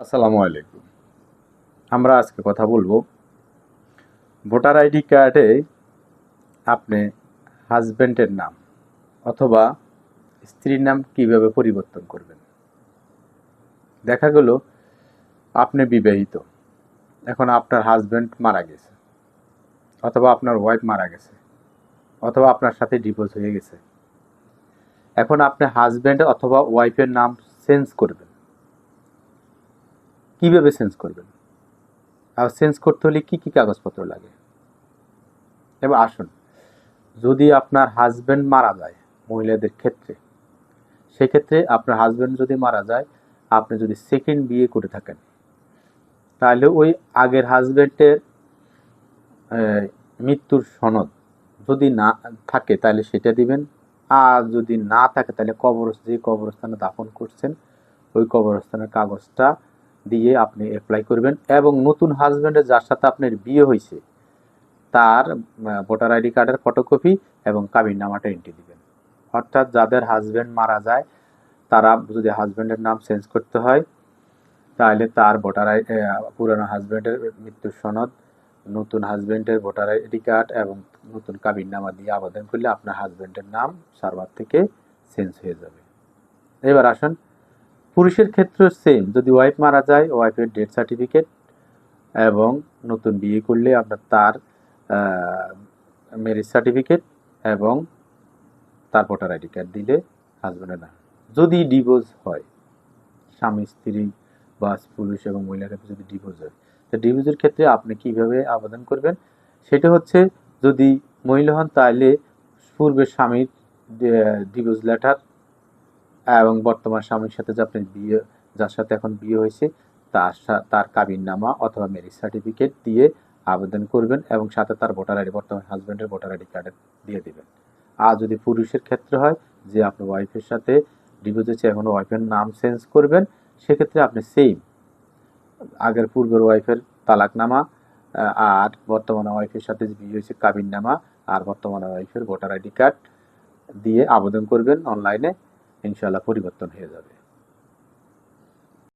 আসসালামু আলাইকুম। আমরা আজকে কথা বলবো ভোটার আইডি কার্ডে আপনি হাজবেন্ডের নাম অথবা স্ত্রীর নাম কিভাবে পরিবর্তন করবেন। দেখা গেল আপনি বিবাহিত, এখন আপনার হাজবেন্ড মারা গেছে অথবা আপনার ওয়াইফ মারা গেছে অথবা আপনার সাথে ডিভোর্স হয়ে গেছে। এখন আপনি হাজবেন্ড অথবা ওয়াইফের নাম চেঞ্জ করবেন। কিভাবে চেঞ্জ করবেন আর চেঞ্জ করতে হলে কি কি কাগজপত্র লাগে? এবার আসুন, যদি আপনার হাজবেন্ড মারা যায় মহিলাদের ক্ষেত্রে, সেক্ষেত্রে আপনার হাজবেন্ড যদি মারা যায়, আপনি যদি সেকেন্ড বিয়ে করে থাকেন, তাহলে ওই আগের হাজবেন্ডের মৃত্যুর সনদ যদি না থাকে তাহলে সেটা দিবেন। আর যদি না থাকে তাহলে যে কবরস্থানে দাফন করছেন ওই কবরস্থানের কাগজটা দিয়ে আপনি অ্যাপ্লাই করবেন। এবং নতুন হাজবেন্ডের যার সাথে আপনার বিয়ে হয়েছে তার ভোটার আইডি কার্ডের ফটোকপি এবং কাবিননামাটা এন্ট্রি দিবেন। অর্থাৎ যাদের হাজবেন্ড মারা যায় তারা যদি হাজবেন্ডের নাম চেঞ্জ করতে হয় তাহলে তার পুরানো হাজবেন্ডের মৃত্যুর সনদ, নতুন হাজবেন্ডের ভোটার আইডি কার্ড এবং নতুন কাবিননামা দিয়ে আবেদন করলে আপনার হাজবেন্ডের নাম সার্ভার থেকে চেঞ্জ হয়ে যাবে। এবার আসুন, পুরুষের ক্ষেত্রে সেম, যদি ওয়াইফ মারা যায় ওয়াইফের ডেথ সার্টিফিকেট এবং নতুন বিয়ে করলে আপনার তার ম্যারেজ সার্টিফিকেট এবং তার ভোটার আইডি কার্ড দিলে হাজবেন্ডের নাম। যদি ডিভোর্স হয়, স্বামী স্ত্রী বা পুরুষ এবং মহিলার ক্ষেত্রে যদি ডিভোর্স হয়, তো ডিভোর্সের ক্ষেত্রে আপনি কিভাবে আবেদন করবেন সেটা হচ্ছে, যদি মহিলা হন তাহলে পূর্বের স্বামীর ডিভোর্স লেটার এবং বর্তমান স্বামীর সাথে যে আপনার বিয়ে, যার সাথে এখন বিয়ে হয়েছে তার কাবিননামা অথবা ম্যারেজ সার্টিফিকেট দিয়ে আবেদন করবেন এবং সাথে তার ভোটার আইডি, বর্তমান হাজব্যান্ডের ভোটার আইডি কার্ড দিয়ে দেবেন। আর যদি পুরুষের ক্ষেত্রে হয় যে আপনার ওয়াইফের সাথে ডিভোর্স হয়েছে, এখন ওয়াইফের নাম চেঞ্জ করবেন, সেক্ষেত্রে আপনি সেম আগের পূর্বের ওয়াইফের তালাকনামা আর বর্তমানে ওয়াইফের সাথে যে বিয়ে হয়েছে কাবিননামা আর বর্তমানে ওয়াইফের ভোটার আইডি কার্ড দিয়ে আবেদন করবেন অনলাইনে, ইনশাআল্লাহ পরিবর্তন হয়ে যাবে।